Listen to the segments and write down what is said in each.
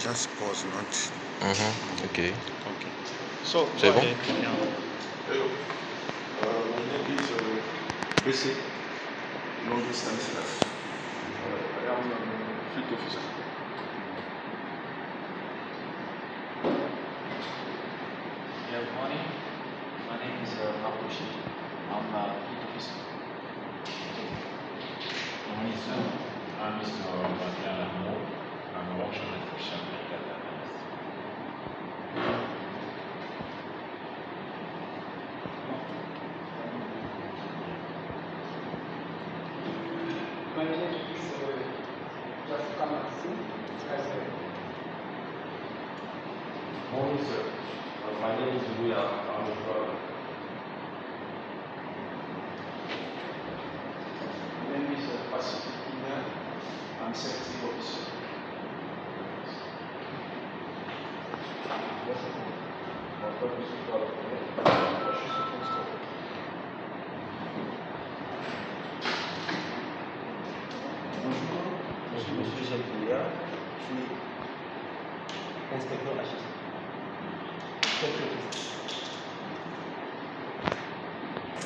just pause, not. Okay. Okay. So, C'est go bon? ahead. Yeah. Hello. My name is Basic Long Distance. I am a fleet officer. Good morning. My name is Mabushi. I'm a fleet officer. Morning, sir. I'm Mr. Badiala Mo. I'm a workshop official and data analyst. My name is Just Kamatsu. Morning, sir. My name is Luya. I'm a driver. My name is Pacific Ina. I'm safety officer. Bonjour, je suis M. Jacques Bouillard, je suis inspecteur HSC.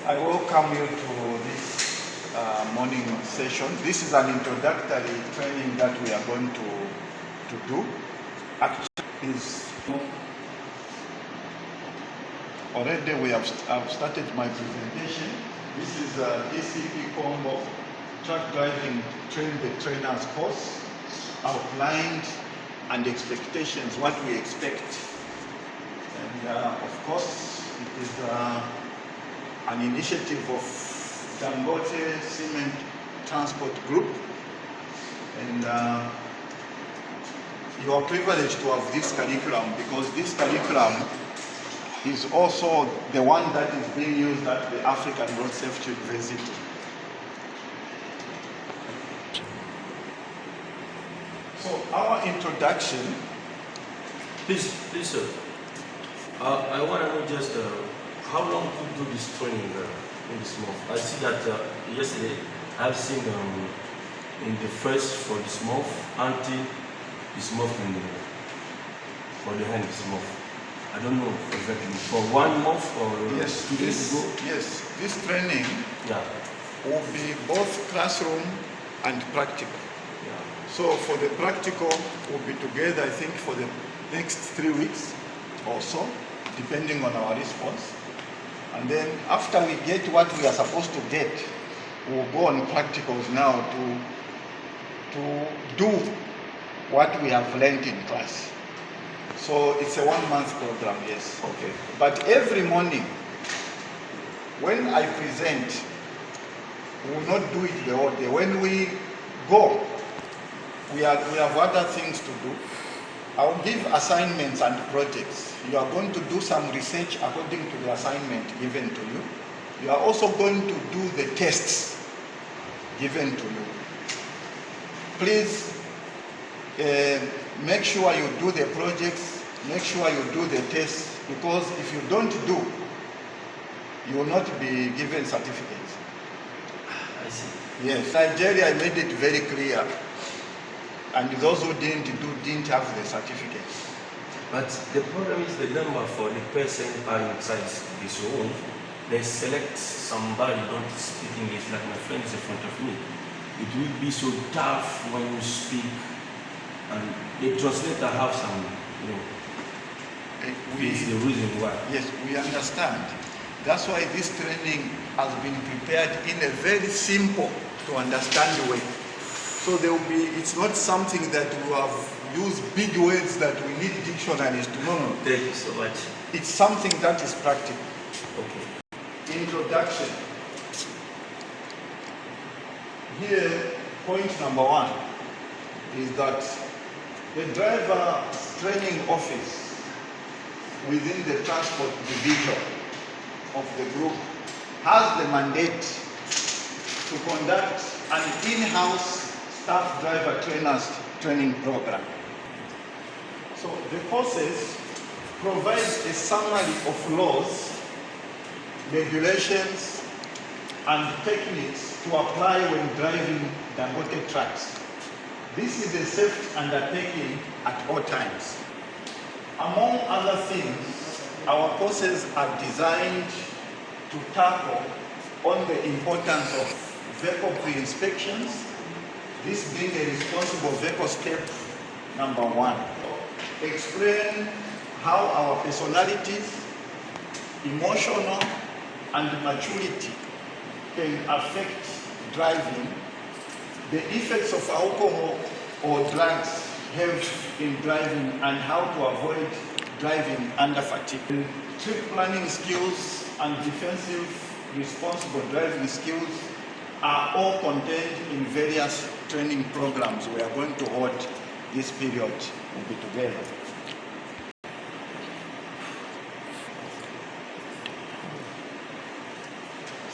I welcome you to this morning session. This is an introductory training that we are going to do. Actually, already I've started my presentation. This is a DCP combo truck driving train the trainers course, outlined and expectations, what we expect. And of course, it is an initiative of Dangote Cement Transport Group, and you are privileged to have this curriculum because this curriculum is also the one that is being used at the African Road Safety University. So our introduction. Please, sir. I want to know just how long you do this training in this month. I see that yesterday I've seen in the first for this month until this month for the end this month. I don't know exactly for 1 month or Yes, 2 days ago. Yes, this training Yeah. will be both classroom and practical. Yeah. So for the practical, we'll be together, I think, for the next 3 weeks or so, depending on our response. And then after we get what we are supposed to get, we'll go on practicals now to do what we have learned in class. So it's a 1-month program, yes. Okay. But every morning, when I present, we will not do it the whole day. When we go, we have other things to do. I will give assignments and projects. You are going to do some research according to the assignment given to you. You are also going to do the tests given to you. Please make sure you do the projects, make sure you do the tests, because if you don't do, you will not be given certificates. I see. Yes, Nigeria made it very clear, and those who didn't have the certificates. But the problem is the number for the person are inside this room. They select somebody don't speak English, like my friend is in front of me. It will be so tough when you speak, and the translator have some, it's the reason why. Yes, we understand. That's why this training has been prepared in a very simple to understand way. So there will be, it's not something that we have used big words that we need dictionaries to know. Thank you so much. It's something that is practical. Okay. Introduction. Here, point number 1 is that the driver training office within the transport division of the group has the mandate to conduct an in-house staff driver trainers training program. So the courses provide a summary of laws, regulations, and techniques to apply when driving Dangote trucks. This is a safe undertaking at all 4 times. Among other things, our courses are designed to tackle on the importance of vehicle pre-inspections, this being a responsible vehicle step number 1. Explain how our personalities, emotional and maturity can affect driving, the effects of alcohol or drugs have in driving, and how to avoid driving under fatigue. Trip planning skills and defensive responsible driving skills are all contained in various training programs we are going to hold this period. We'll be together.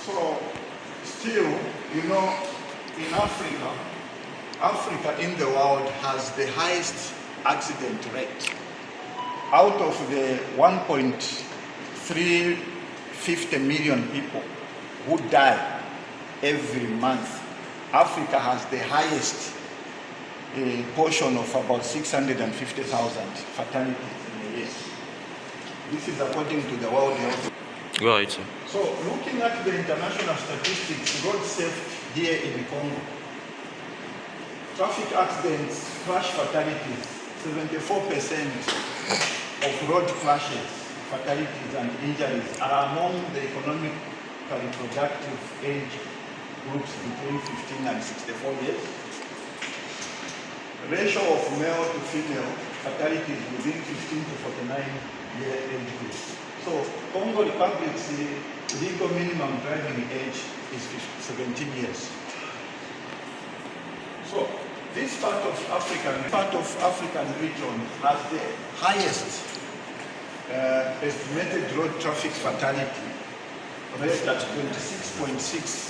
So, still, you know, in Africa in the world has the highest accident rate. Out of the 1.350 million people who die every month, Africa has the highest portion of about 650,000 fatalities in a year. This is according to the World Health. Right, sir. So, looking at the international statistics, road safety here in Congo, traffic accidents, crash fatalities, 74% of road crashes, fatalities and injuries are among the economically productive age groups between 15 and 64 years. Ratio of male to female fatalities within 15 to 49-year age group. So Congo Republic's legal minimum driving age is 17 years. So this part of African region has the highest estimated road traffic fatality rate at 26.6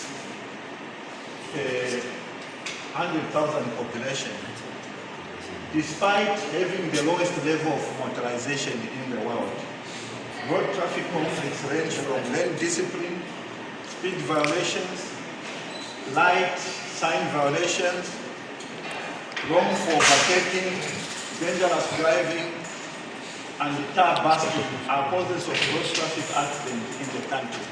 100,000 population, despite having the lowest level of motorization in the world. Road traffic conflicts range from lane discipline, speed violations, light sign violations, wrongful overtaking, dangerous driving, and tar busting are causes of road traffic accidents in the country.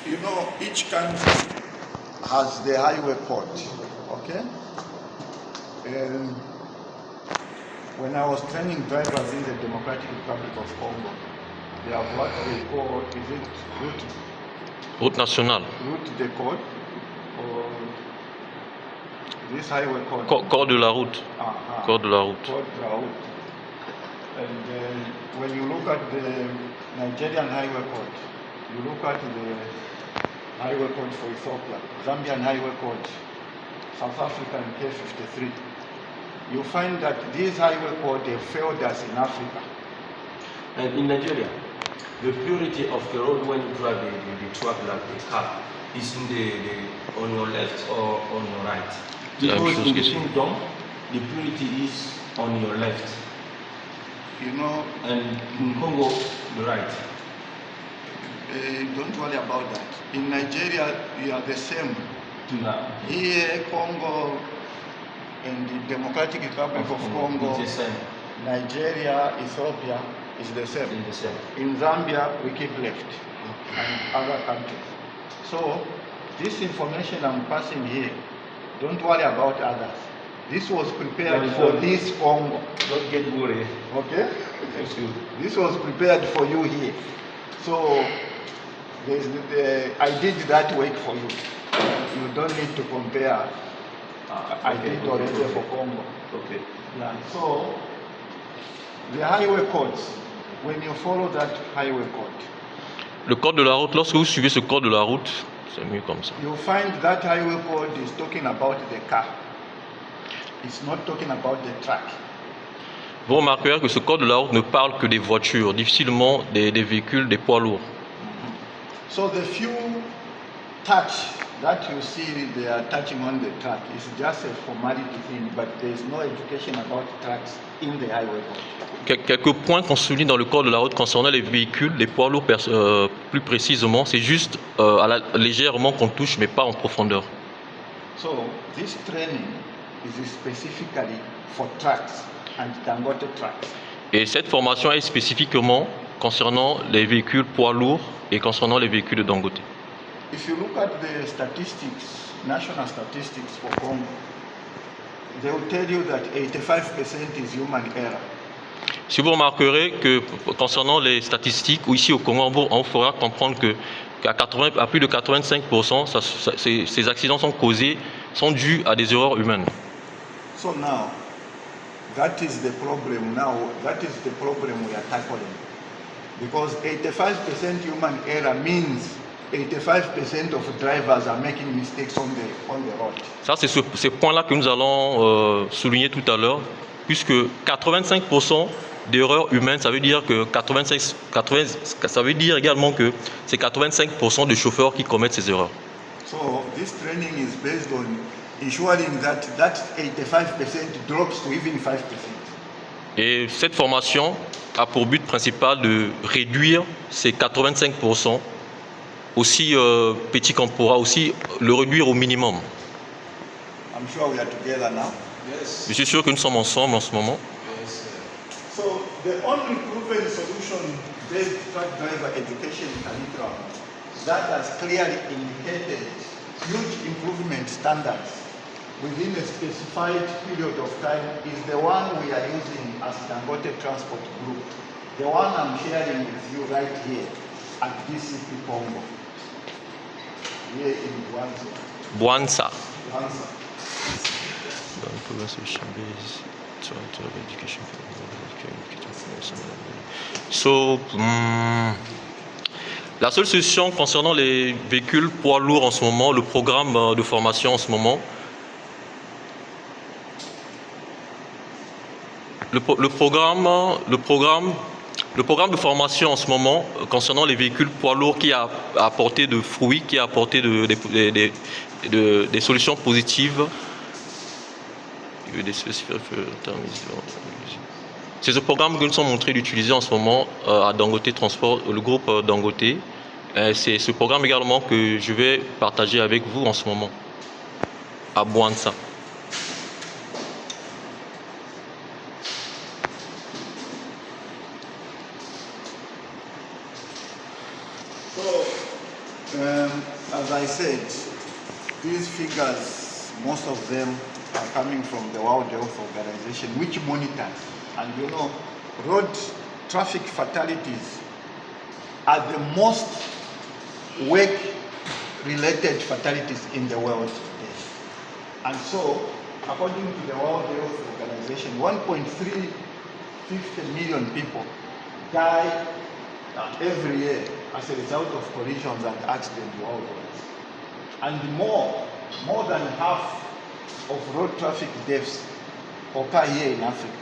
You know, each country has the highway code, okay? And when I was training drivers in the Democratic Republic of Congo, they have what they call, is it Route nationale. route de code, or this highway code? Code de la route. Uh-huh. Code de la route. Code de la route. And when you look at the Nigerian highway code, you look at the highway code for Ethiopia, Zambian highway code, South African K53, you find that these highway codes have failed us in Africa. And in Nigeria, the purity of the road when you drive the truck like the car is in on your left or on your right. Because in the kingdom, the purity is on your left. You know, And in Congo, the right. don't worry about that. In Nigeria, we are the same. Here, Congo, and the Democratic Republic of Congo, It's the same. Nigeria, Ethiopia is the same. It's the same. In Zambia, we keep left, and other countries. So, this information I'm passing here, don't worry about others. This was prepared for this Congo. Don't get worried. Okay? Thank you. This was prepared for you here. So, I did that work for you. You don't need to compare. I did already for Congo. Okay. Yeah. So, the highway codes, when you follow that highway code, Le code de la route, lorsque vous suivez ce code de la route, c'est mieux comme ça. you find that highway code is talking about the car. It's not talking about the truck. Vous remarquerez que ce code de la route ne parle que des voitures, difficilement des véhicules, des poids lourds. So the few touch that you see they are touching on the truck is just a formality thing, but there is no education about trucks in the highway code. Quelques points qu'on souligne dans le code de la route concernant les véhicules, les poids lourds plus précisément, c'est juste légèrement qu'on touche, mais pas en profondeur. So this training is specifically for trucks and Dangote trucks. Et cette formation est spécifiquement concernant les véhicules poids lourds et concernant les véhicules de Dangote. If you look at the statistics, national statistics for Congo, they will tell you that 85% is human error. Si vous remarquerez que concernant les statistiques, ici au Congo, on fera comprendre que à plus de 85%, ces accidents sont dus à des erreurs humaines. So now, that is the problem we are tackling. Because 85% human error means 85% of drivers are making mistakes on the road. Ça, c'est ce point-là que nous allons souligner tout à l'heure, puisque 85% d'erreurs humaines, ça veut dire que ça veut dire également que c'est 85% de chauffeurs qui commettent ces erreurs. So this training is based on ensuring that 85% drops to even 5%. Et cette formation a pour but principal de réduire ces 85%, aussi petit qu'on pourra, aussi le réduire au minimum. I'm sure we are together now. Yes. Je suis sûr que nous sommes ensemble en ce moment. Yes. So the only proven solution-based truck driver education curriculum that has clearly indicated huge improvement standards within a specified period of time is the one we are using as Dangote Transport Group. The one I'm sharing with you right here at DCP Congo, here in Bwanza. Bwanza. Bwanza. So, la seule solution concernant les véhicules poids lourds en ce moment, le programme de formation en ce moment, le programme de formation en ce moment concernant les véhicules poids lourds qui a apporté de fruits, qui a apporté des solutions positives. C'est ce programme que nous sommes en train d'utiliser en ce moment à Dangote Transport, le groupe Dangote. C'est ce programme également que je vais partager avec vous en ce moment à Bwanza. As I said, these figures, most of them are coming from the World Health Organization, which monitors. And you know, road traffic fatalities are the most work-related fatalities in the world today. And so, according to the World Health Organization, 1.350 million people die every year as a result of collisions and accidents worldwide. And more than half of road traffic deaths occur here in Africa.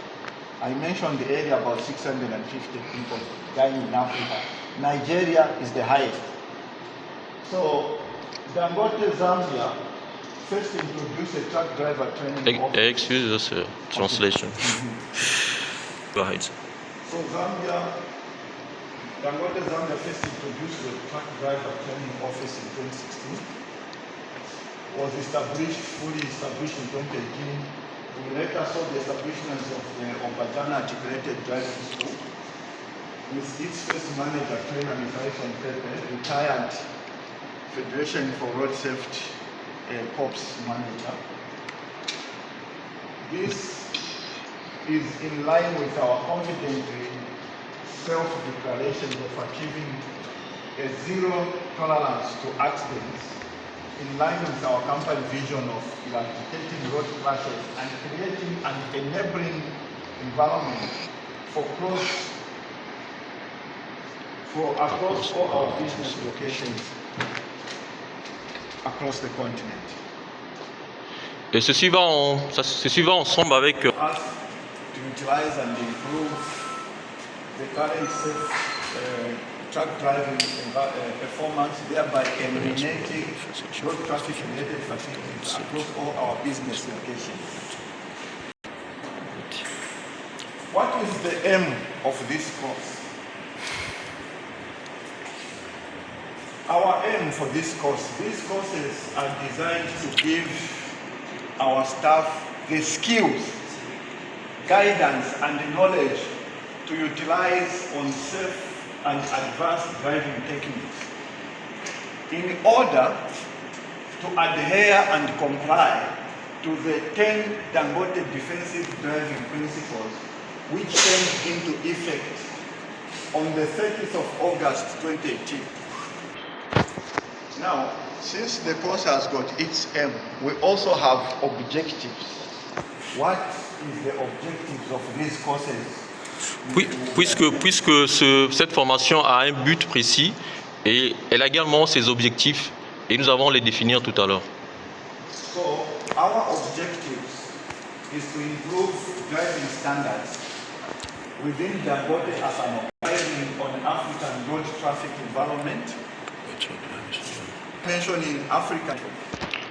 I mentioned earlier about 650 people dying in Africa. Nigeria is the highest. So, Dangote Zambia first introduced a truck driver training office. Excuse us, translation. Go ahead. So Dangote Zambia first introduced the truck driver training office in 2016. Was fully established in 2018. We later saw the establishment of the Obatana Articulated Driving School with its first manager, trainer, Mikaison Pepe, retired Federation for Road Safety Corps manager. This is in line with our confident self-declaration of achieving a zero tolerance to accidents, in line with our company vision of eradicating road crashes and creating an enabling environment across all our business locations across the continent. Et ceci va ensemble avec To utilize and improve the current safe truck driving performance, thereby eliminating road traffic related fatalities across all our business locations. What is the aim of this course? Our aim for this course, these courses are designed to give our staff the skills, guidance, and the knowledge to utilize on safe and advanced driving techniques. In order to adhere and comply to the 10 Dangote Defensive Driving Principles, which came into effect on the 30th of August 2018. Now, since the course has got its aim, we also have objectives. What is the objectives of these courses? Oui, cette formation a un but précis et elle a également ses objectifs et nous allons les définir tout à l'heure. So, our objectives is to improve driving standards within Dangote as an operating on African road traffic environment. Mentioning Africa.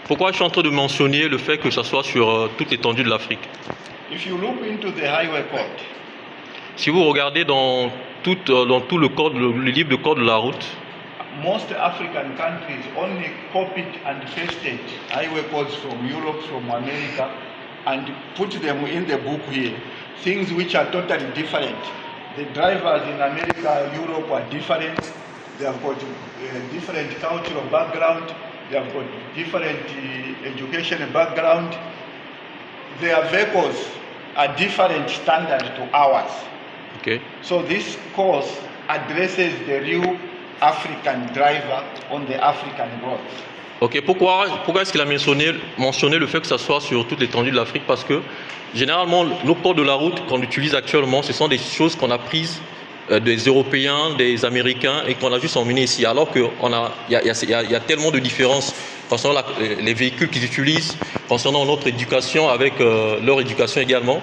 Pourquoi je suis en train de mentionner le fait que ça soit sur toute l'étendue de l'Afrique? If you look into the highway code, Si vous regardez dans tout le code, le livre de code de la route, most African countries only copied and pasted highway codes from Europe, from America, and put them in the book here. Things which are totally different. The drivers in America, Europe are different. They have got different cultural background. They have got different educational background. Their vehicles are different standard to ours. okay. So this course addresses the real African driver on the African roads. Ok, pourquoi est-ce qu'il a mentionné le fait que ça soit sur toute l'étendue de l'Afrique? Parce que généralement, nos codes de la route qu'on utilise actuellement, ce sont des choses qu'on a prises des Européens, des Américains et qu'on a juste emmené ici. Alors qu'il y a tellement de différences concernant les véhicules qu'ils utilisent, concernant notre éducation avec leur éducation également,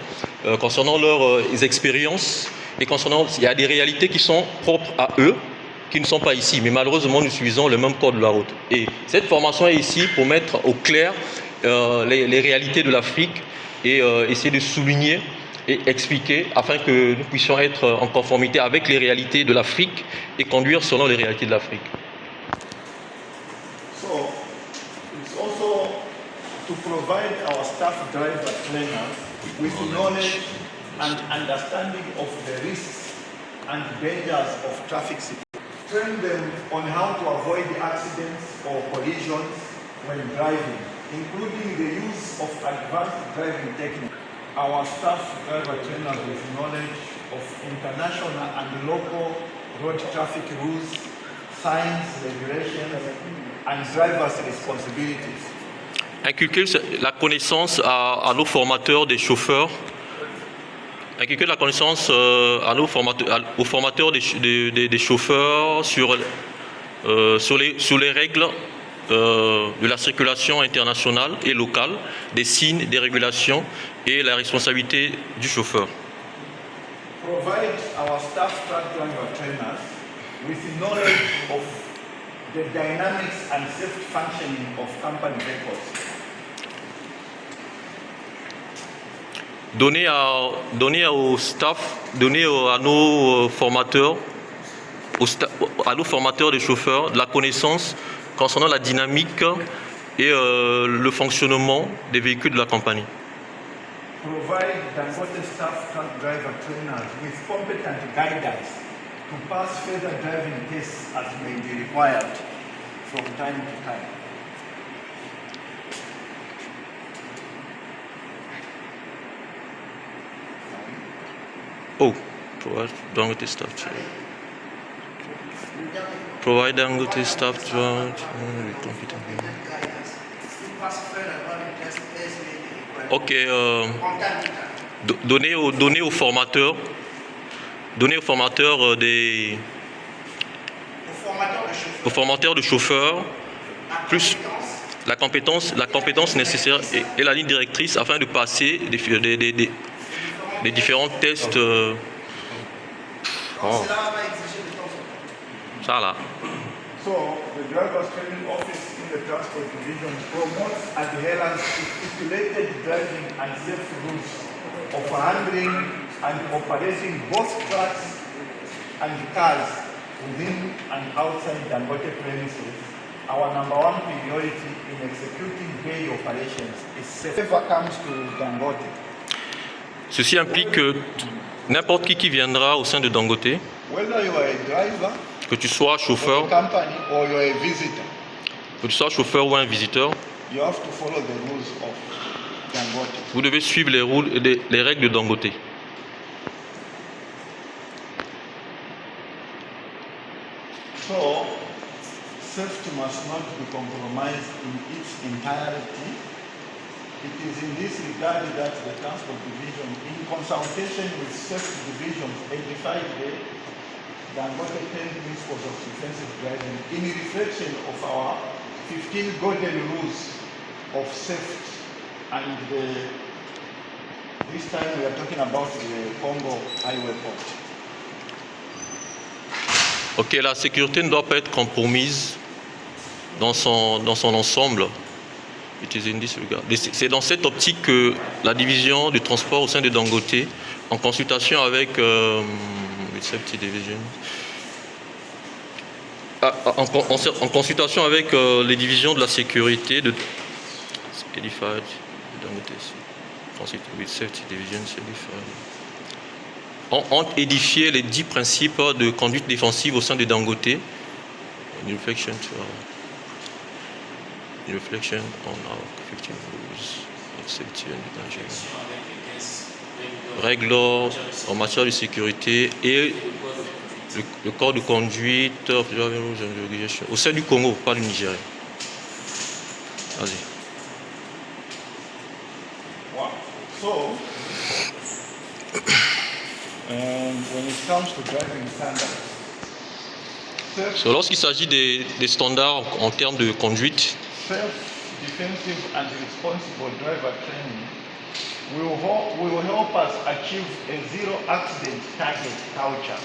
concernant leurs expériences et concernant, il y a des réalités qui sont propres à eux, qui ne sont pas ici, mais malheureusement nous utilisons le même code de la route. Et cette formation est ici pour mettre au clair les réalités de l'Afrique et essayer de souligner et expliquer afin que nous puissions être en conformité avec les réalités de l'Afrique et conduire selon les réalités de l'Afrique. So it's also to provide our staff driver trainers with knowledge and understanding of the risks and dangers of traffic safety. Train them on how to avoid accidents or collisions when driving, including the use of advanced driving techniques. Our staff driver trainers with knowledge of international and local road traffic rules, signs, regulations, and drivers' responsibilities. Inculquer la connaissance à nos formateurs des chauffeurs, inculquer la connaissance aux formateurs des chauffeurs sur les règles de la circulation internationale et locale, des signes, des régulations et la responsabilité du chauffeur. Provide our staff truck driver trainers with knowledge of the dynamics and safe functioning of company vehicles. Donner au staff, donner à nos formateurs, à nos formateurs de chauffeurs de la connaissance concernant la dynamique et le fonctionnement des véhicules de la compagnie. Provide Dangote staff truck driver trainers with competent guidance to pass further driving tests as may be required from time to time. Oh, provide Dangote staff training. Provide Dangote staff training with competent guidance. Ok, donner aux formateurs de chauffeurs plus la compétence nécessaire et la ligne directrice afin de passer des différents tests. Ça là. So, the driver's training office in the transport division promotes adherence to stipulated driving and safety rules of handling and operating both trucks and cars within and outside Dangote premises our number one priority in executing daily operations is safety. Whoever comes to Dangote, Ceci implique que n'importe qui viendra au sein de Dangote, whether you are a driver, que tu sois or chauffeur, a company, or you are a visitor, que tu sois chauffeur ou un visiteur, you have to follow the rules of Dangote. vous devez suivre les règles de Dangote. So, safety must not be compromised in its entirety. It is in this regard that the Transport Division, in consultation with Safety Division 85A, Dangote 10 Principles of Defensive Driving, in reflection of our 15 golden rules of safety, and this time we are talking about the Congo Highway Port. Ok, la sécurité ne doit pas être compromise dans son ensemble. C'est dans cette optique que la division du transport au sein de Dangote, en consultation avec Safety Division, en consultation avec les divisions de la sécurité de Edified Dangote, with Safety Division, ont édifié les 10 principes de conduite défensive au sein de Dangote. Une reflection on our 15 rules of safety and danger. Règles en matière de sécurité et le code de conduite of driving rules and regulations au sein du Congo, pas du Nigeria. Vas-y. Wow. So, when it comes to driving standards, Lorsqu'il s'agit des standards en termes de conduite, self-defensive and responsible driver training will help us achieve a zero accident target culture,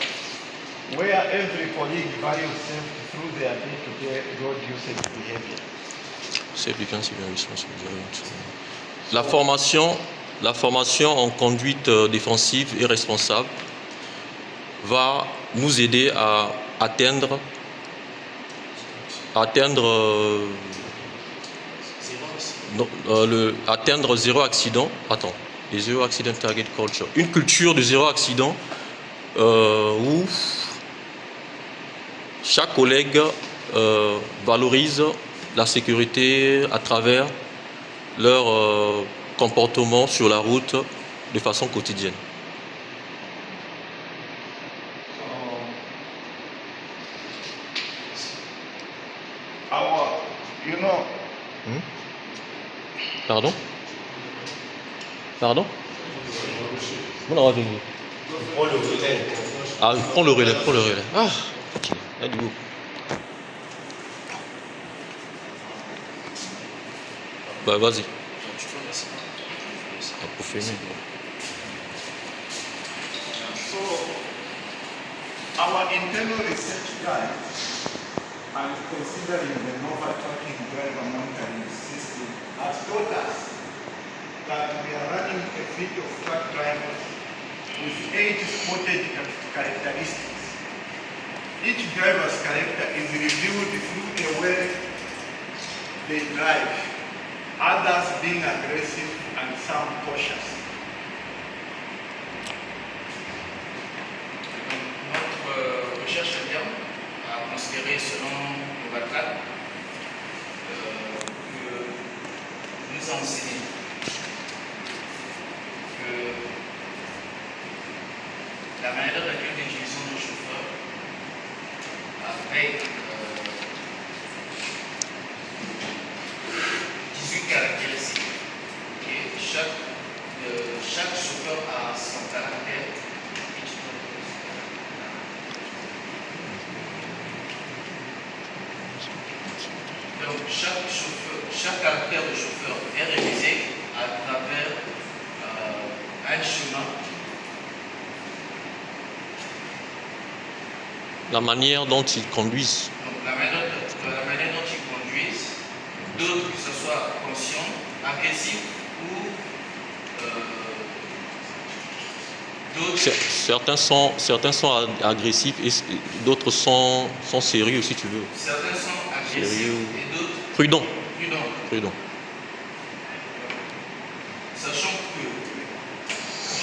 where every colleague values safety through their day-to-day road usage behavior. Self-defensive and responsible driving. La formation en conduite défensive et responsable va nous aider à atteindre zéro accident. Les zéro accident target culture. Une culture de zéro accident où chaque collègue valorise la sécurité à travers leur comportement sur la route de façon quotidienne. Pardon? On aura venu. Prends le relais. Ah, prends le relais. Ah, ok. Là, du coup. Bah, vas-y. Pour filmer. So, our internal research guide, and considering the novel tracking driver monitoring system, has told us that we are running a fleet of truck drivers with 8 spotted characteristics. Each driver's character is reviewed through the way they drive, others being aggressive and some cautious. Notre recherche interne a considéré selon Novatran que nous a enseigné que la manière d'accueil d'injection de chauffeur avec 18 caractéristiques. Et chaque chauffeur a son caractère. Donc chaque caractère de chauffeur est révisé à travers un chemin. La manière dont ils conduisent. Donc la manière dont ils conduisent, d'autres que ce soit conscient, agressif ou d'autres. Certains sont agressifs et d'autres sont sérieux si tu veux. Certains sont agressifs Sérieux. et d'autres Prudent. prudents. Prudent. Sachant que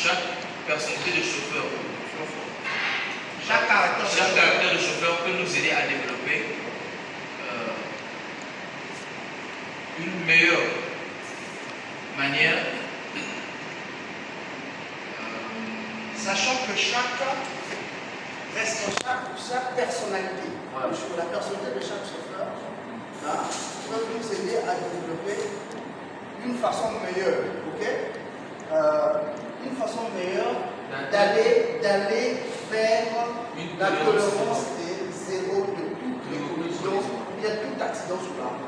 chaque personnalité de chauffeur, chaque caractère de chauffeur peut nous aider à développer une meilleure manière. Sachant que chaque personnalité, Voilà. la personnalité de chaque chauffeur, peut nous aider à développer une façon meilleure, ok? Une façon meilleure d'aller vers Une la tolérance tolérance zéro de toutes les collisions, il y a tout accident sur la route.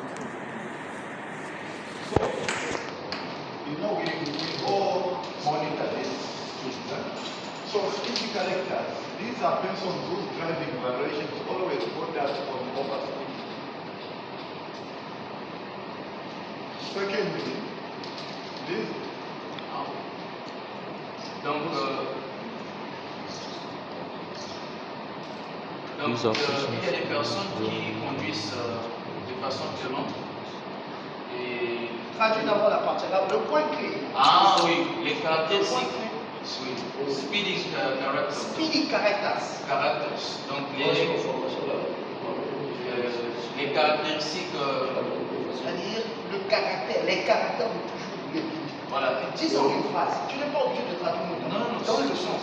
You know, we all monitor this system. So speed characters, these are persons whose driving violations always put us on overspeed. Secondly, this Donc, These are il y a des personnes qui conduisent de façon violente. Et... Traduis d'abord la partie là, le point clé. Ah oui, les caractéristiques. Oui. Speeding characters. Speedy characters. Characters. Donc les caractéristiques. C'est-à-dire les caractères de toujours rouler vite. Voilà. Disons une phrase, tu n'es pas obligé de traduire mot à mot, dans le sens.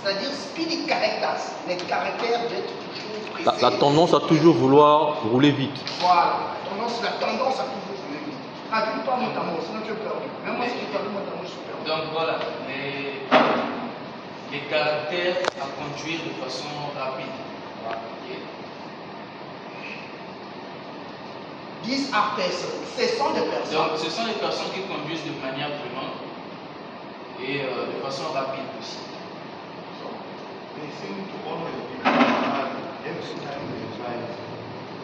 C'est-à-dire speedy characters, les caractères d'être toujours pressé. La tendance à toujours vouloir rouler vite. Voilà, la tendance à toujours rouler vite. Traduis pas mot à mot, sinon tu es perdu. Même moi, si je traduis mot à mot, je suis perdu. Donc voilà, les caractères à conduire de façon rapide. Okay. These are persons. Ce sont des personnes. Donc ce sont les personnes qui conduisent de manière prudente et de façon rapide aussi. so they seem to always be every time they drive.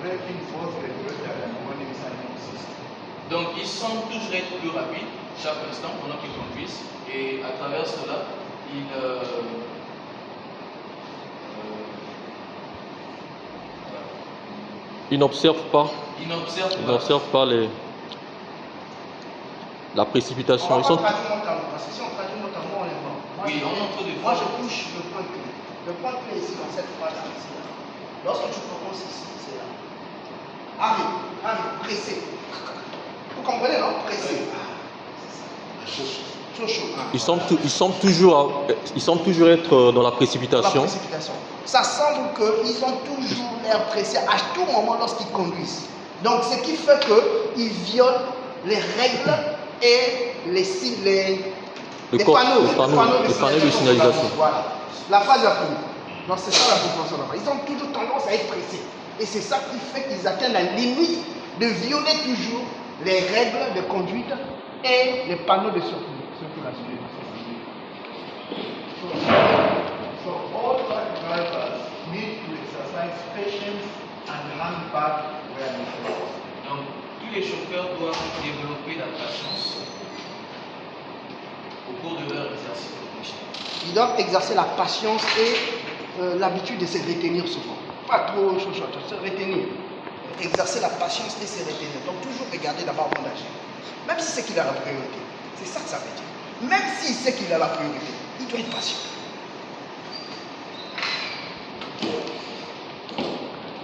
Braking force regulator and warning signaling system. Donc ils semblent toujours être plus rapides chaque instant pendant qu'ils conduisent et à travers cela, ils Ils n'observent pas la précipitation. On Ils va sont pas traduire mot à mot, parce que si on traduit mot à mot, on est mort. Oui, on entre des Moi, fois. je touche le point clé. Le point clé ici, dans cette phrase-là, c'est là. Lorsque tu commences ici, c'est là. Arrive, pressé. Vous comprenez, non? Pressé. Chaud. ils semblent toujours être dans la précipitation. Ça semble qu'ils ont toujours l'air pressés à tout moment lorsqu'ils conduisent. Donc, ce qui fait qu'ils violent les règles et les panneaux de signalisation. Voilà. La phrase est finie. Donc, c'est ça la compréhension là-bas. Ils ont toujours tendance à être pressés. Et c'est ça qui fait qu'ils atteignent la limite de violer toujours les règles de conduite et les panneaux de circulation. So all truck drivers need to exercise patience and hang back where necessary. Donc tous les chauffeurs doivent développer la patience au cours de leur exercice professionnel. Ils doivent exercer la patience et l'habitude de se retenir souvent. Pas trop chaud, se retenir. Exercer la patience et se retenir. Donc toujours regarder d'abord avant d'agir. Même si c'est qu'il a la priorité. C'est ça que ça veut dire. Même s'il sait qu'il a la priorité, il doit être patient.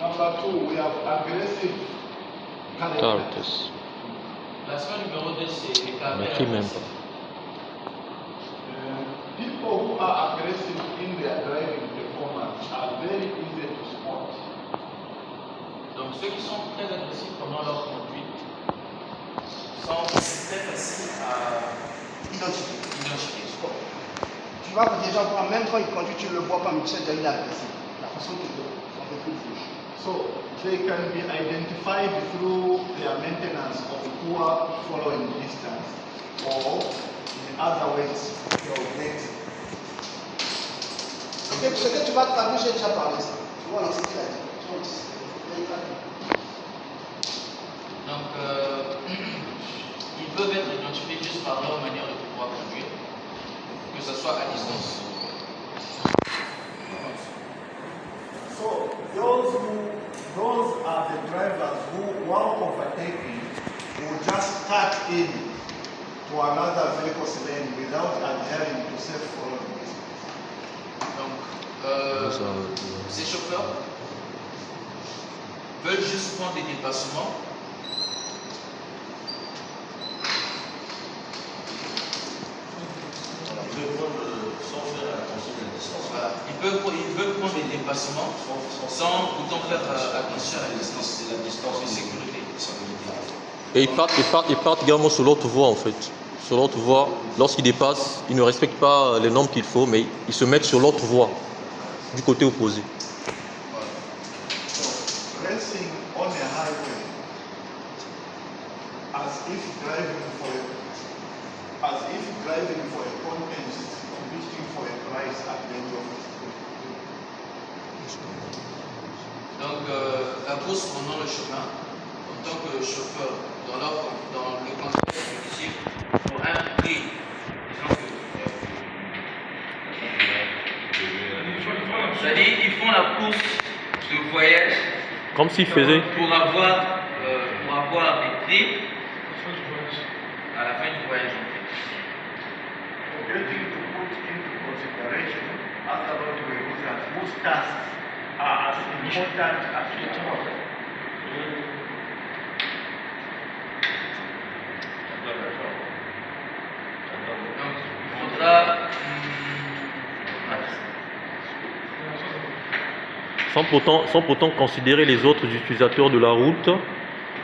Number two, we have aggressive characters. Caracters. L'aspect numéro 2, c'est les On caractères. n'écrit même pas. People who are aggressive in their driving performance are very easy to spot. Donc ceux qui sont très agressifs pendant leur conduite sont très faciles à Identifier. identifier. Tu vas déjà voir, même quand il conduit, tu ne le vois pas, mais tu sais déjà il est agressif. La façon qu'il veut, on fait plus louche. So they can be identified through their maintenance of poor following distance, or in other words, your legs. Ce que tu vas traduire, j'ai déjà parlé ça. Tu vois, c'est ce qu'il a dit. Tu vois, Donc ils peuvent être identifiés juste par leur manière de pouvoir conduire, que ce soit à distance. So those are the drivers while overtaking, will just cut in to another vehicle's lane without adhering to safe road distance. Donc, ces chauffeurs veulent juste prendre des dépassements. Voilà. Ils veulent prendre des dépassements sans pourtant faire attention à la distance de sécurité. Et ils partent également sur l'autre voie en fait. Sur l'autre voie, lorsqu'ils dépassent, ils ne respectent pas les normes qu'il faut, mais ils se mettent sur l'autre voie, du côté opposé. So, racing on a highway as if driving for a contest, competing for a prize at the end of it. Donc, la course pendant le chemin, en tant que chauffeur, dans le contexte compétitif, pour un prix, disons que. C'est-à-dire, ils font la course de voyage. Comme s'ils faisaient. Pour avoir des prix à la fin du voyage. Forgetting to put into consideration after road users whose tasks are as important as your own. Donc, il faudra. Sans pourtant considérer les autres utilisateurs de la route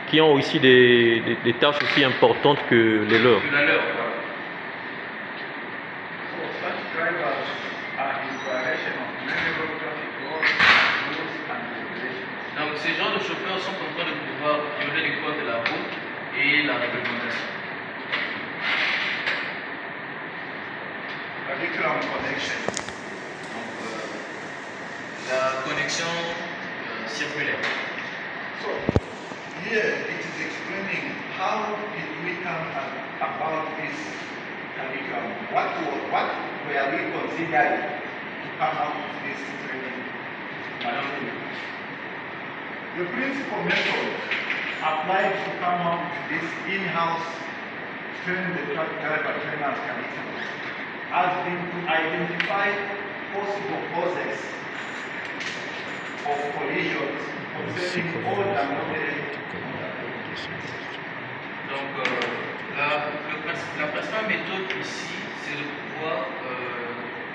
qui ont aussi des tâches aussi importantes que les leurs. Que la leur, voilà. So such drivers are in violation of many road traffic laws, rules and regulations. Donc, ces genres de chauffeurs sont en train de pouvoir violer les codes de la route et la réglementation. Curriculum connection. Donc, la connexion circulaire. So here it is explaining how did we come about this curriculum? What were we considering to come out of this training? The principal method applied to come up with this in-house train the truck driver trainers curriculum has been to identify possible causes of collisions concerning all the modern. Donc, la principale méthode ici, c'est de pouvoir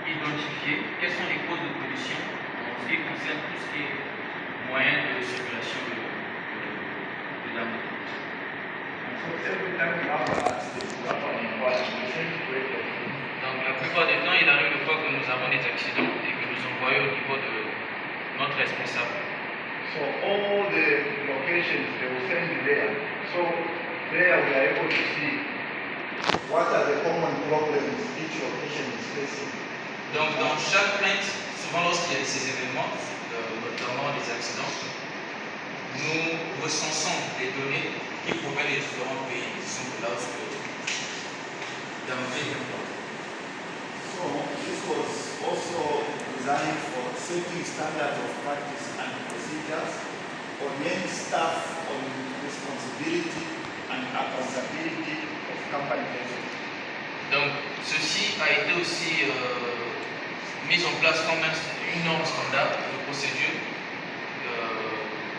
identifier quelles sont les causes de pollution en ce qui concerne tout ce qui est moyen de circulation de la moto. So every time we have an accident, we have an inquiry, we send to break of Donc, la plupart du temps, il arrive de fois que nous avons des accidents et que nous envoyons au niveau de notre responsable. So all the locations they will send you there. So there we are able to see what are the common problems each location is facing. Donc, dans chaque plainte, souvent lorsqu'il y a ces événements, notamment les accidents, nous recensons les données qui proviennent des différents pays qui sont là dans le pays. So this was also designed for setting standards of practice and procedures, orienting staff on responsibility and accountability of company vessels. Donc, ceci a été aussi mis en place comme une norme standard de procédure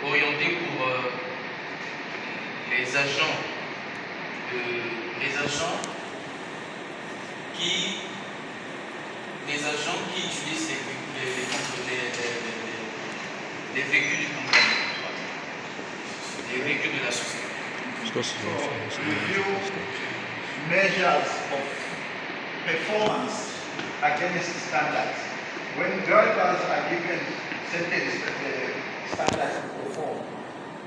orientée pour les agents qui utilisent les véhicules du compagnie, les véhicules de la société. Review measures of performance against standards. When drivers are given certain standards to perform,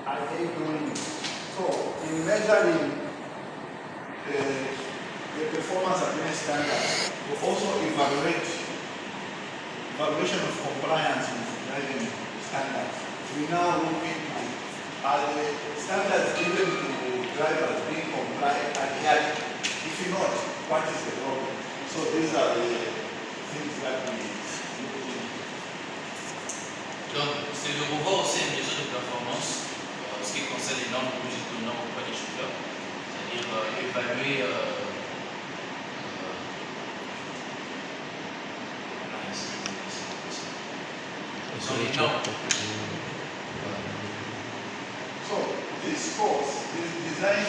are they doing it? So in measuring the performance against standards, we also evaluation of compliance with driving standards. We now look into are the standards given to drivers being compliant and yet if not, what is the problem? So these are the things that we look into. Donc, c'est de revoir aussi les mesures de performance, ce qui qui concerne les normes rouges et tournants auprès des chauffeurs, c'est-à-dire évaluer les normes. So this course is designed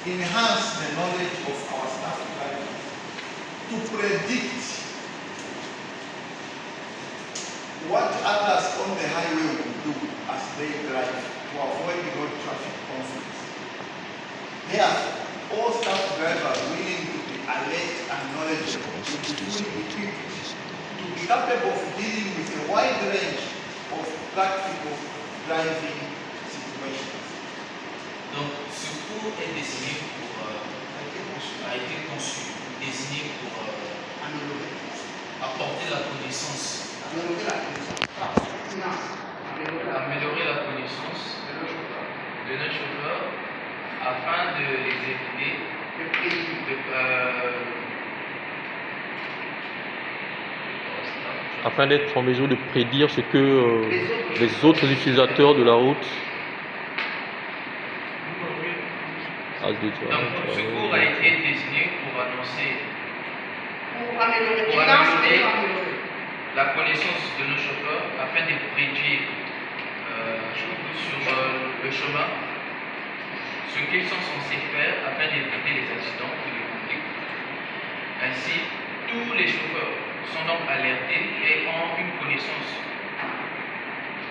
to enhance the knowledge of our staff drivers, to predict what others on the highway will do as they drive to avoid road traffic conflicts. Therefore, all staff drivers willing to be alert and knowledgeable will be fully equipped to be capable of dealing with a wide range of practical driving situations. Donc, ce cours est désigné pour, a été conçu, désigné pour apporter la connaissance, améliorer la connaissance de nos chauffeurs afin de les aider afin d'être en mesure de prédire ce que les autres utilisateurs de la route. Donc, ce cours a été désigné pour annoncer, pour améliorer la connaissance de nos chauffeurs afin de prédire sur le chemin ce qu'ils sont censés faire afin d'éviter les accidents ou les conflits. Ainsi, tous les chauffeurs sont donc alertés et ont une connaissance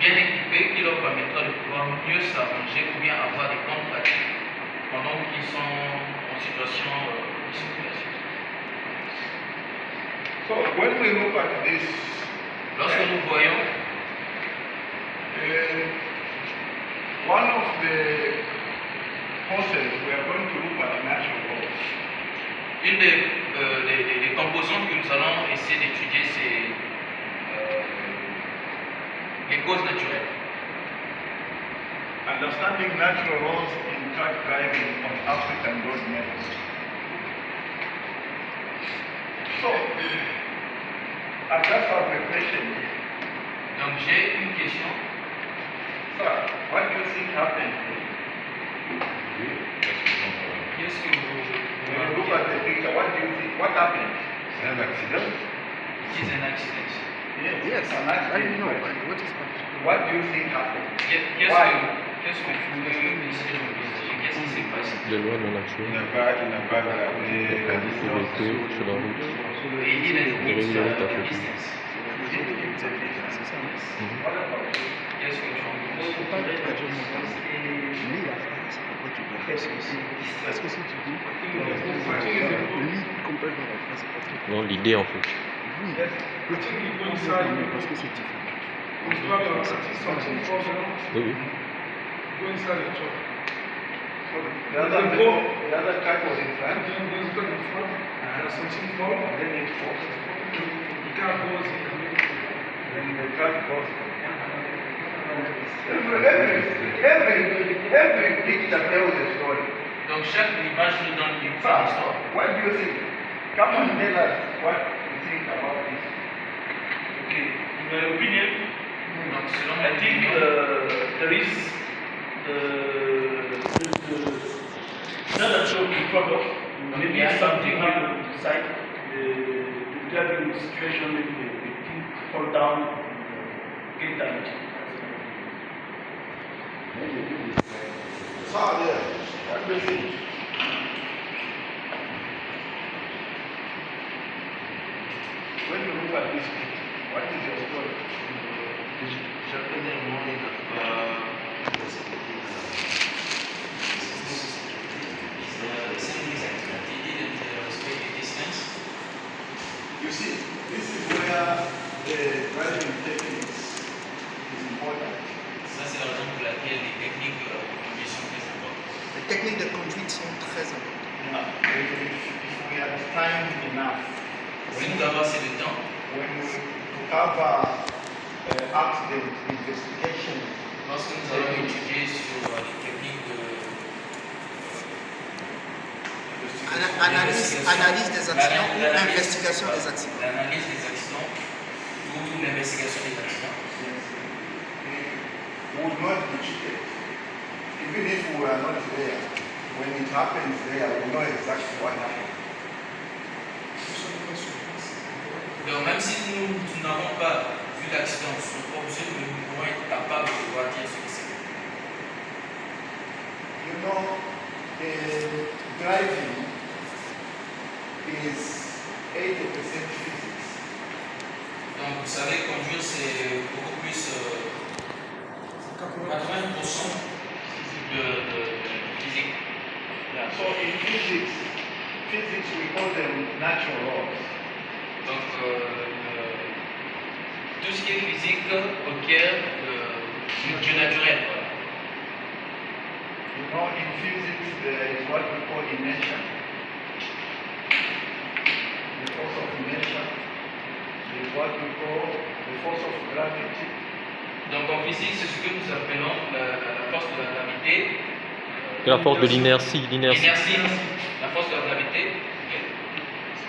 bien équipée qui leur permettra de pouvoir mieux s'arranger ou bien avoir des bonnes pratiques pendant qu'ils sont en situation de circulation. So when we look at this, Lorsque nous voyons one of the courses we are going to look at natural laws. une des composantes que nous allons essayer d'étudier, c'est les causes naturelles. Understanding natural laws in truck driving on African road networks. So, I just have a question here. Donc j'ai une question. Sir, what do you think happened here? Qu'est-ce que vous When you look at the picture, what do you think? What happened? C'est un accident. Yes, an I accident. know, but what is happening? What do you think happened? Qu'est-ce que vous pouvez essayer de envisager? Qu'est-ce qui s'est passé? Les lois de la nature, Il n'a pas gardé la il faut que sur la route. Et il dit les Derrière la route à côté. distance. What about it? Qu'est-ce que tu en Il penses? faut pas graduellement lis la phrase, après tu dois faire ceci. Parce que si tu dis, lis complètement la phrase, après tu Non, l'idée en fait. oui, complètement, parce que c'est différent. Oui, oui. So the other truck was in front, and then it falls. Then the truck goes. Every picture tells a story. Donc chaque image nous donne une Sir, histoire. what do you think? Come on, tell us what you think about this. Okay, in my opinion, Donc selon I mon think opinion, there is not a show in front of maybe something happen on the side, the driving situation, maybe the thing fall down, get damaged. Sir, there, what do you think? When you look at this picture, what is your story? Premièrement, il n'a pas respecté You see, this is where the driving techniques is important. ça c'est la raison pour laquelle les techniques de conduite sont très importantes. Les techniques de conduite sont très importantes. If we have time enough, Si nous avons assez de temps, when we to cover accident investigation, lorsque nous allons étudier sur les techniques de Analyse des accidents ou investigation des accidents. l'analyse des accidents ou l'investigation des accidents, we will not be cheated. Even if we are not there, when it happens there, we know exactly what happened. Donc même si nous n'avons pas vu l'accident, nous sommes pas obligés de nous pouvons être capables de pouvoir dire ce qui s'est passé. You know, driving is 80% physics. Donc vous savez, conduire c'est beaucoup plus 80% de physique. Yeah. So in physics, we call them natural laws. Donc tout ce qui est physique requiert du naturel. Voilà. You know, in physics there is what we call inertia. The force of inertia is what we call the force of gravity. Donc en physique, c'est ce que nous appelons la force de la gravité. Et la force de l'inertie. L'inertie, la force de la gravité.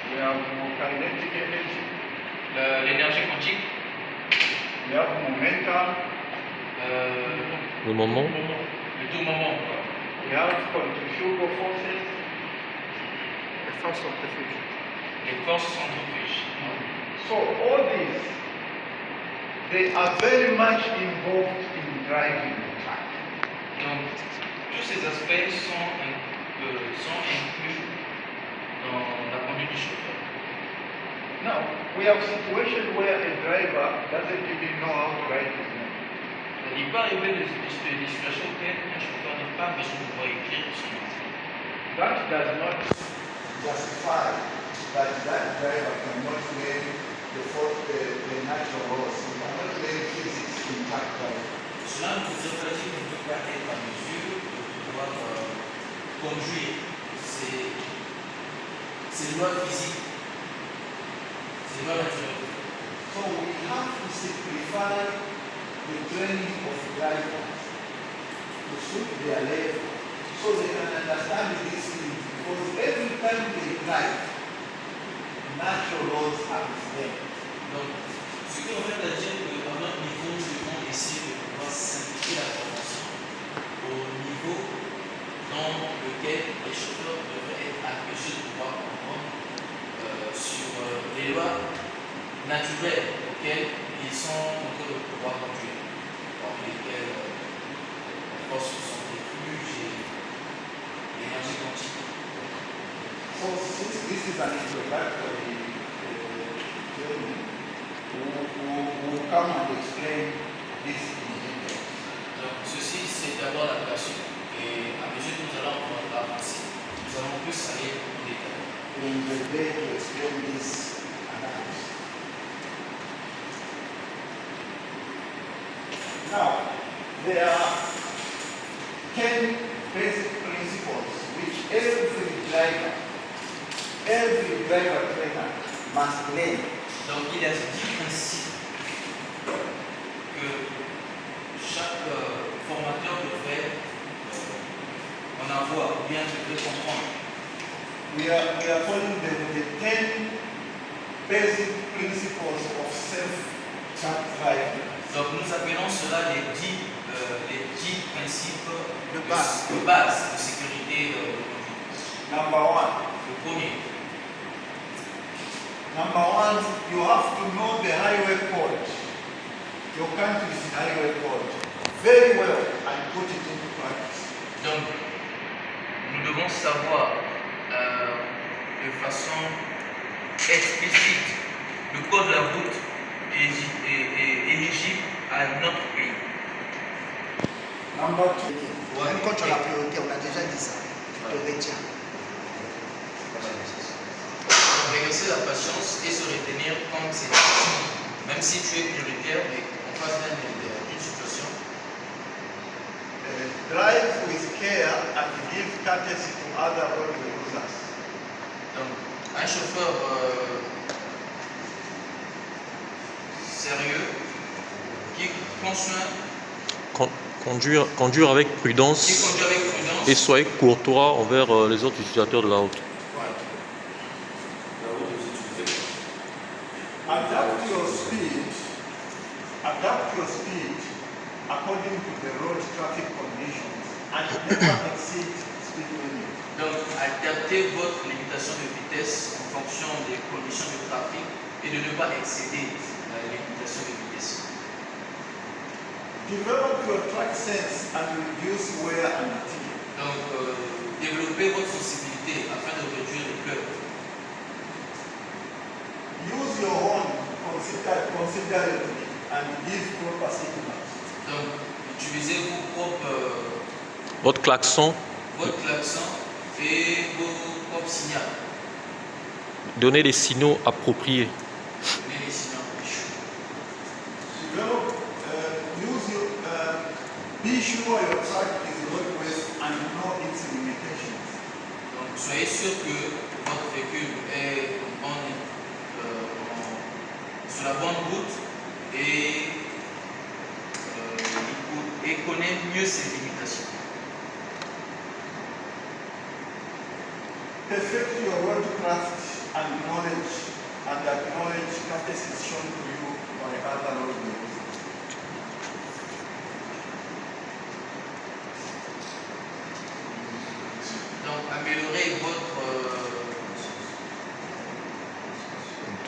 We have kinetic energy. L'énergie quantique. We have momentum. Le moment. Le tout moment. We have centrifugal forces. Les forces centrifuges. Les forces centrifuges. So all these, they are very much involved in driving the truck. Donc tous ces aspects sont inclus dans la conduite du chauffeur. Now, we have situations where a driver doesn't even know how to ride his motor. Il peut arriver des situations auxquelles un chauffeur n'a pas besoin de pouvoir écrire son nom. That does not justify that driver cannot learn the natural laws. He cannot learn physics in truck driving. Cela ne veut pas dire qu'il ne peut pas être en mesure de pouvoir conduire ces lois physiques, ces lois naturelles. So we have to simplify the training of drivers to suit their level so they can understand these things, because every time they drive, natural laws happen there. Donc, ce qui en fait à dire qu'à notre niveau, nous devons essayer de pouvoir simplifier la formation au niveau dans lequel les chauffeurs devraient être en mesure de pouvoir comprendre sur les lois naturelles auxquelles ils sont en train de pouvoir conduire, parmi lesquelles la force centrifuge et l'énergie quantique. So since this is an introductory training, we'll come and explain this in detail. Donc ceci c'est d'abord la passion et à mesure que nous allons avancer, nous allons plus aller en détail. In the day to explain this analysis. Now, there are 10 basic principles which every driver trainer must learn. Donc il y a 10 principes que chaque formateur devrait en avoir ou bien devrait comprendre. We are calling them the 10 basic principles of self-truck driving. Donc nous appelons cela les 10 principes de base de sécurité de conduite. Number one. Le premier. Number one, you have to know the highway code, your country's highway code, very well and put it into practice. Donc, nous devons savoir de façon explicite le code de la route est éligible à notre pays. Number two. Même quand tu as la priorité, on a déjà dit ça. Tu te retiens. Exercer la patience et se retenir quand c'est difficile. Même si tu es prioritaire et en face d'une situation. Drive with care and give courtesy to other road users. Donc, un chauffeur sérieux qui prend soin. Conduire avec prudence et soyez courtois envers les autres utilisateurs de la route. Adapt your speed according to the road traffic conditions and never exceed speed limit. Donc, adaptez votre limitation de vitesse en fonction des conditions de trafic et de ne pas excéder la limitation de vitesse. Develop your track sense and reduce wear and tear. Donc, développez votre sensibilité afin de réduire les pleurs. Use your horn considerably and give proper signals. Donc, utilisez Votre klaxon, votre klaxon et vos propres signaux. donnez des signaux appropriés. Donnez les signaux. Develop, be sure your track is roadways and know its limitations. Donc, soyez sûr que votre véhicule est sur la bonne route et connaît mieux ses limitations. Perfect your roadcraft and knowledge and acknowledge practices shown to you by other roadways. Donc,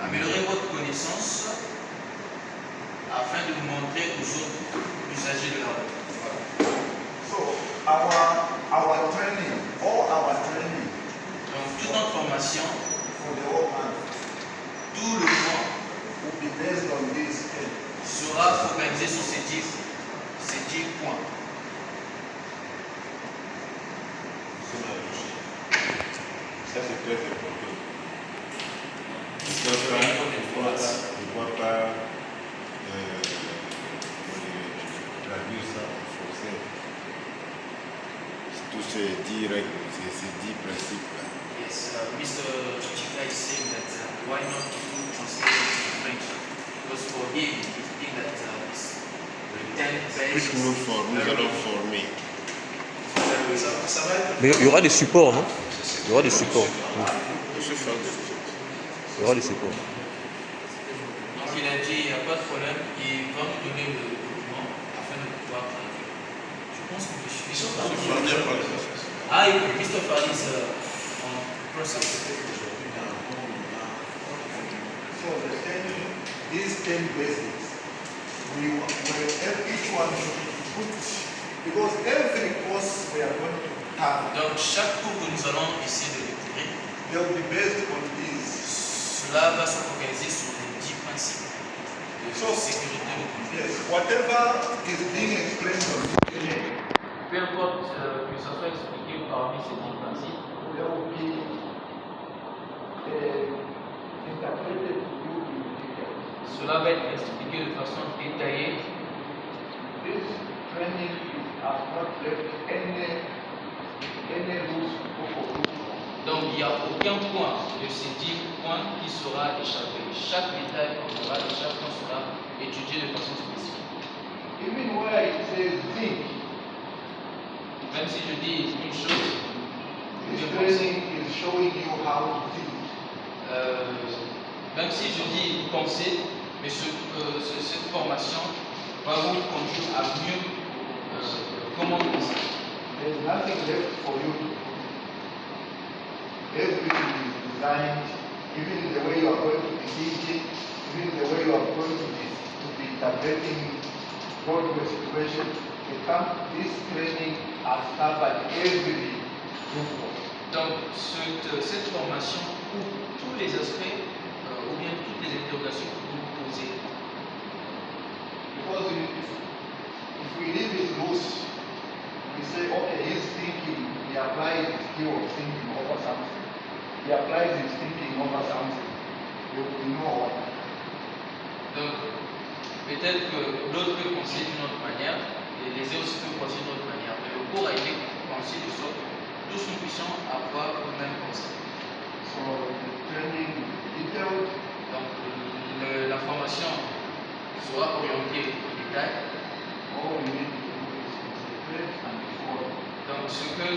améliorez votre connaissance afin de montrer aux autres usagers de la route. Voilà. So our training, all our training Donc, toute notre formation, for the whole month tout le mois, will be based on this. sera focalisé sur ces 10 points. Ça, c'est très important. Il ne faut pas traduire ça en français. Tous ces 10 règles, ces 10 principes. Yes, Mr. Chichika is saying that why not do translate it to French? Because for him, he thinks that it's the 10 basics. Nous allons former. Ça va être Mais il y aura des supports, non? Il y aura des supports. Il y aura des supports. Donc il a dit, il n'y a pas de problème, il va nous donner le document afin de pouvoir traduire. Je pense que je suis sûr. Ah, et Mr. Fari is on process. So these 10 basics, each one should be put, because every course we are going to have, Donc chaque cours que nous allons essayer de découvrir, they will be based on these. cela va se focaliser sur les 10 principes de sécurité de conduite. Yes, whatever is being explained on today, Peu importe que ça soit expliqué parmi ces 10 principes, there will be interpreted to you in detail. cela va être expliqué de façon détaillée. This training has not left any loose book of rules. Donc il n'y a aucun point de ces 10 points qui sera échappé. Chaque détail qu'on aura et chaque point sera étudié de façon spécifique. Even where it says think, Même si je dis une chose, this je pense, training is showing you how to think. même si je dis penser, mais cette formation va vous conduire à mieux comment penser. There's nothing left for you to do. Everything is designed, even the way you are going to be thinking, even the way you are going to be interpreting Broadway situation. This training has covered every group. Donc cette formation couvre tous les aspects ou bien toutes les interrogations que vous vous posez. Because if we leave it loose, we say, okay, he's thinking, he applies his skill of thinking over something. He applies his thinking over something. We know what. Donc, peut-être que l'autre peut penser d'une autre manière, et les autres aussi peuvent penser d'une autre manière. Mais le cours a été pensé de sorte que tous nous puissions avoir le même concept. So the training detailed. Donc, la formation sera orientée au détail. All we need to do is concentrate and follow. Donc, ce que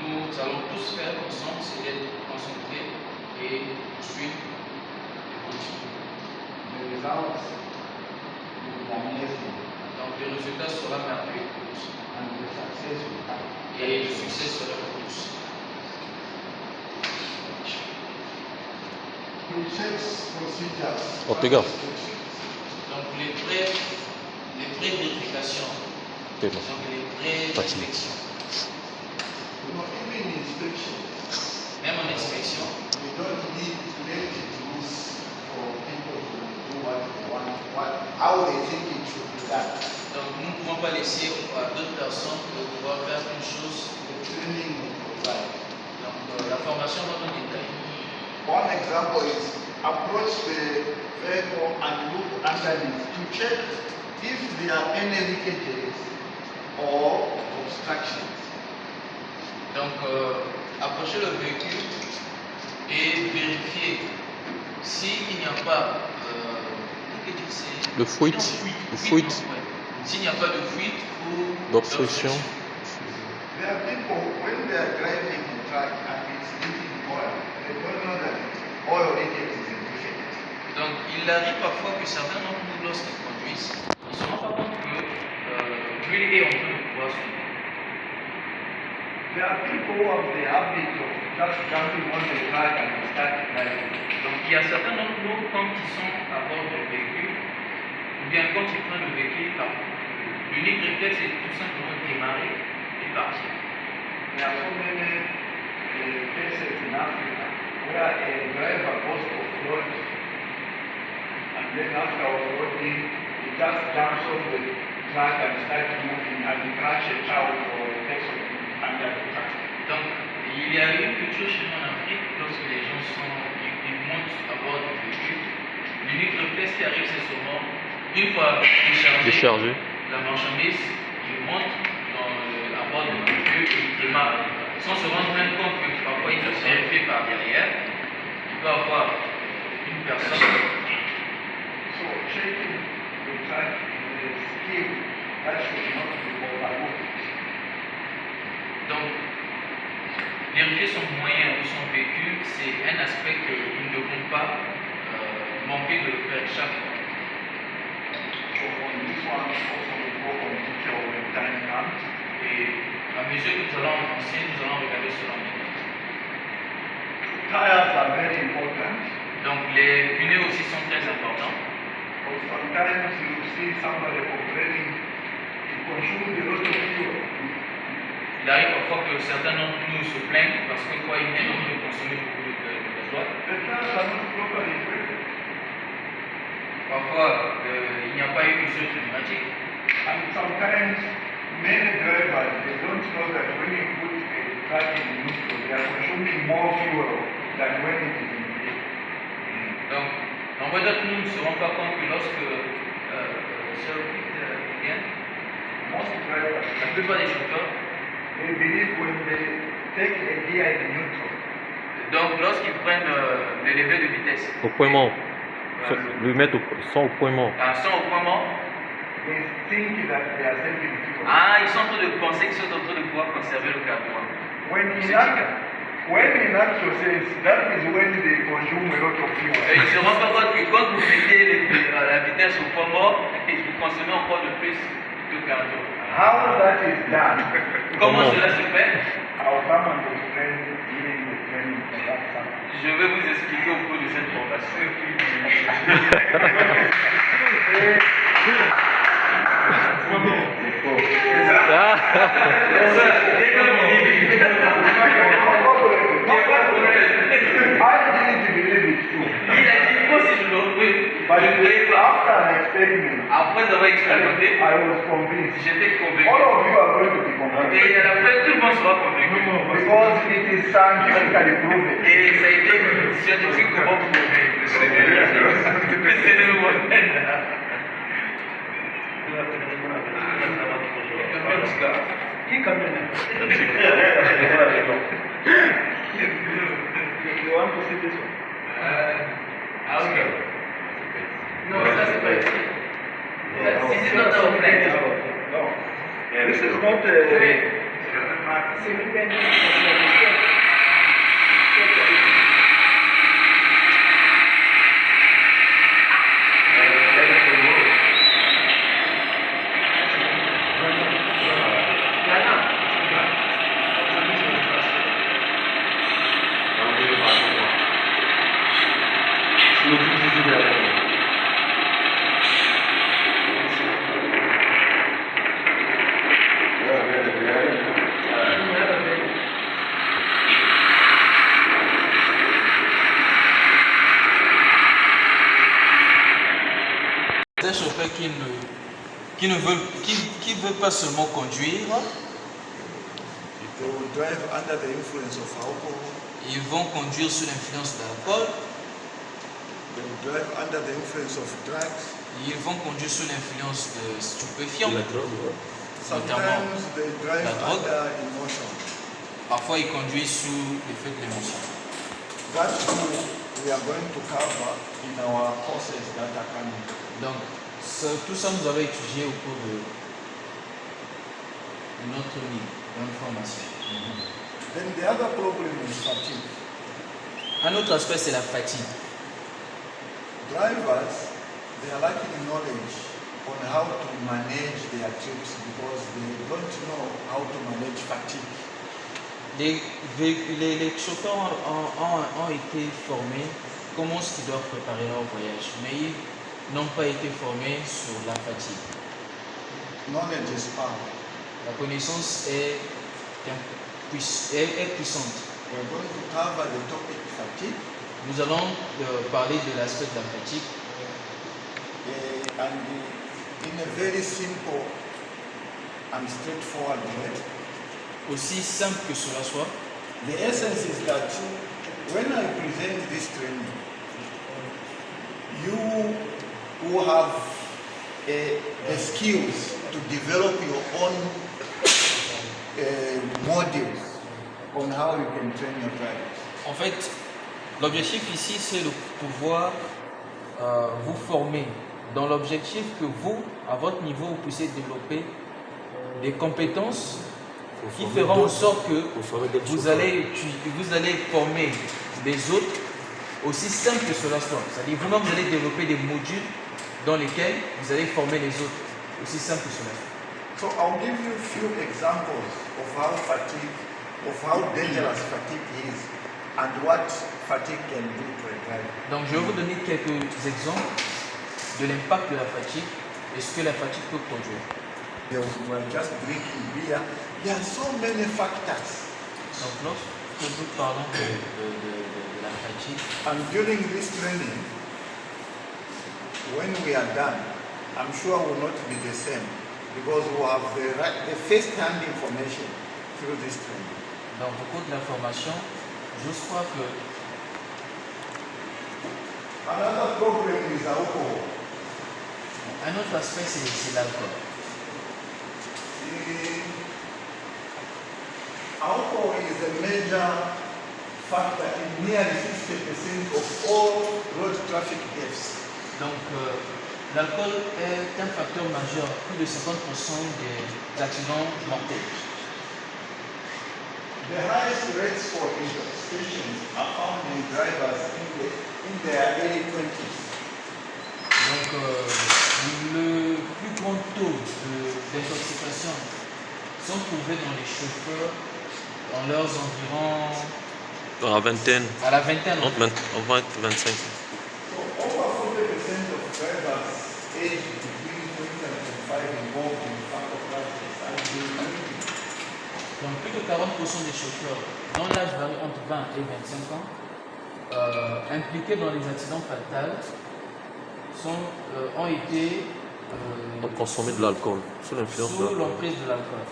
nous allons tous faire ensemble, c'est d'être concentrés et suivre et continuer. The results will be amazing Donc, le résultat sera merveilleux and the success will come. et le succès serait pour tous. Ortega. Donc les pré-vérifications, Ok. donc les pré-inspections. Even inspection, Même en inspection, we don't need to let it loose for people to do what they want, how they think it should be done. donc nous ne pouvons pas laisser à d'autres personnes de pouvoir faire une chose. The training we provide. Donc la formation va dans le détail. One example is approach the vehicle and look underneath to check if there are any leakages or obstructions. Donc approcher le véhicule et vérifier s'il n'y a pas De fuite. De fuite. Ouais. S'il n'y a pas de fuite ou D'obstruction. There are people, when they are driving a truck and it's leaking oil, they don't know that oil leakage is a defect. Donc il arrive parfois que certains d'entre nous, lorsqu'ils conduisent, ils ne se rendent pas compte que l'huile est en train de pouvoir suivre. There are people who have the habit of just jumping on the truck and start driving. Donc il y a certains d'entre nous, quand ils sont à bord du véhicule, ou bien quand ils prennent le véhicule, l'unique réflexe est tout simplement démarrer et partir. There are so many cases in Africa where a driver goes to offroad and then after offroading, he just jumps on the truck and starts moving and he crashes a child or a person under the truck. Donc il y a eu quelque chose chez nous en Afrique, lorsque les gens ils montent à bord du véhicule, l'unique réflexe qui arrive c'est souvent, une fois Déchargé. la marchandise, ils montent à bord du véhicule et ils démarrent. Sans se rendre même compte que parfois ils sont vérifiés par derrière, il peut y avoir une personne. So checking the truck is a skill that should not be overlooked. Donc, vérifier son moyen ou son véhicule, c'est un aspect que nous ne devons pas manquer de faire chaque fois. So on this one also we go on detail when time comes. Et à mesure que nous allons avancer, nous allons regarder cela en détail. Tires are very important. Donc, les pneus aussi sont très importants. Or sometimes you see somebody complaining he consumes a lot of fuel. Il arrive parfois que certains d'entre nous se plaignent parce que quoi, ils viennent de consommer beaucoup de gasoil. The tires are not properly fitted. Parfois, il n'y a pas eu d'usure pneumatique. And sometimes many drivers they don't know that when you put a truck in neutral, they are consuming more fuel than when it is in gear. Donc, nombre d'entre nous ne se rendent pas compte que lorsque Most drivers la plupart des chauffeurs, they believe when they take a gear in neutral, donc lorsqu'ils prennent le levé de vitesse, Au point mort. Le mettre au point mort. sans au point mort, they think that they are saving fuel. ils sont en train de penser qu'ils sont en train de pouvoir conserver le carburant. When in actual sense, that is when they consume a lot of fuel. Et ils ne se rendent pas compte que quand vous mettez la vitesse au point mort, vous consommez encore de plus de carburant. How that is done, Comment cela se fait? I'll come and explain during the training for that subject. Je vais vous expliquer au cours de cette formation. I didn't believe it too. Il a dit moi si je le retrouve. But after an experiment, Après avoir expérimenté, I was convinced. j'étais convaincu. All of you are going to be convinced. Et à la fin, tout le monde sera convaincu. Because it is scientifically proven. Et ça a été scientifiquement prouvé. C'est le modèle. You want to see this one? Ok. Non, ça c'est pas ici. Si c'est not our plate. No. This is not des chauffeurs qui ne veulent, qui veulent pas seulement conduire, They will drive under the influence of alcohol. ils vont conduire sous l'influence d'alcool, They will drive under the influence of drugs. ils vont conduire sous l'influence de stupéfiants, La drogue, ouais. notamment Sometimes they drive la drogue. under emotion. Parfois, ils conduisent sous l'effet de l'émotion. That's who we are going to cover in our courses that are coming. Donc, tout ça, nous avons étudié au cours de notre livre, de notre formation. Then the other problem is fatigue. Un autre aspect, c'est la fatigue. Drivers, they are lacking knowledge on how to manage their trips because they don't know how to manage fatigue. Les chauffeurs ont été formés comment est-ce qu'ils doivent préparer leur voyage, mais ils n'ont pas été formés sur la fatigue. Knowledge is power. La connaissance est puissante. We are going to cover the topic fatigue Nous allons parler de l'aspect de la fatigue and in a very simple and straightforward way. aussi simple que cela soit. The essence is that when I present this training, you who have the skills to develop your own modules on how you can train your drivers. En fait, l'objectif ici, c'est de pouvoir vous former dans l'objectif que vous, à votre niveau, vous puissiez développer des compétences qui feront en sorte que vous allez former les autres aussi simple que cela soit. C'est-à-dire vous-même, vous allez développer des modules dans lesquels vous allez former les autres aussi simple que cela soit. So I'll give you a few examples of how dangerous fatigue is and what fatigue can do to a driver. Donc je vais vous donner quelques exemples de l'impact de la fatigue et ce que la fatigue peut produire. You were just drinking beer. There are so many factors. Donc lorsque nous parlons de la fatigue, And during this training, when we are done, I'm sure will not be the same because we have the first-hand information through this training. donc au cours de la formation, j'ose croire que Another problem is alcohol. un autre aspect c'est l'alcool. Alcohol is a major factor in nearly 50% of all road traffic deaths. Donc l'alcool est un facteur majeur, plus de 50% des accidents mortels. The highest rates for intoxication are found in drivers in their early 20s. Donc le plus grand taux d'intoxication sont trouvés dans les chauffeurs dans leurs environs À la vingtaine, à la vingtaine. entre 20 et 25. So over 40% of drivers aged between 20 and 25 involved in fatal crashes and drinking. Donc plus de 40% des chauffeurs dont l'âge varie entre 20 et 25 ans impliqués dans les accidents fatals ont été On consommait de l'alcool, sous l'influence de sous l'alcool. l'emprise de l'alcool.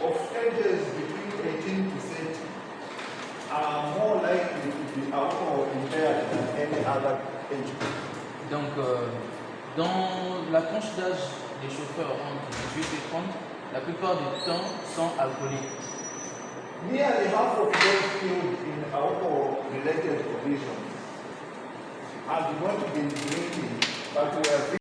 Of ages between 18 to 30 are more likely to be alcohol impaired than any other age group. Donc dans la tranche d'âge des chauffeurs entre 18 et 30, la plupart du temps sont alcooliques. Nearly half of those killed in alcohol-related collisions have not been drinking, but were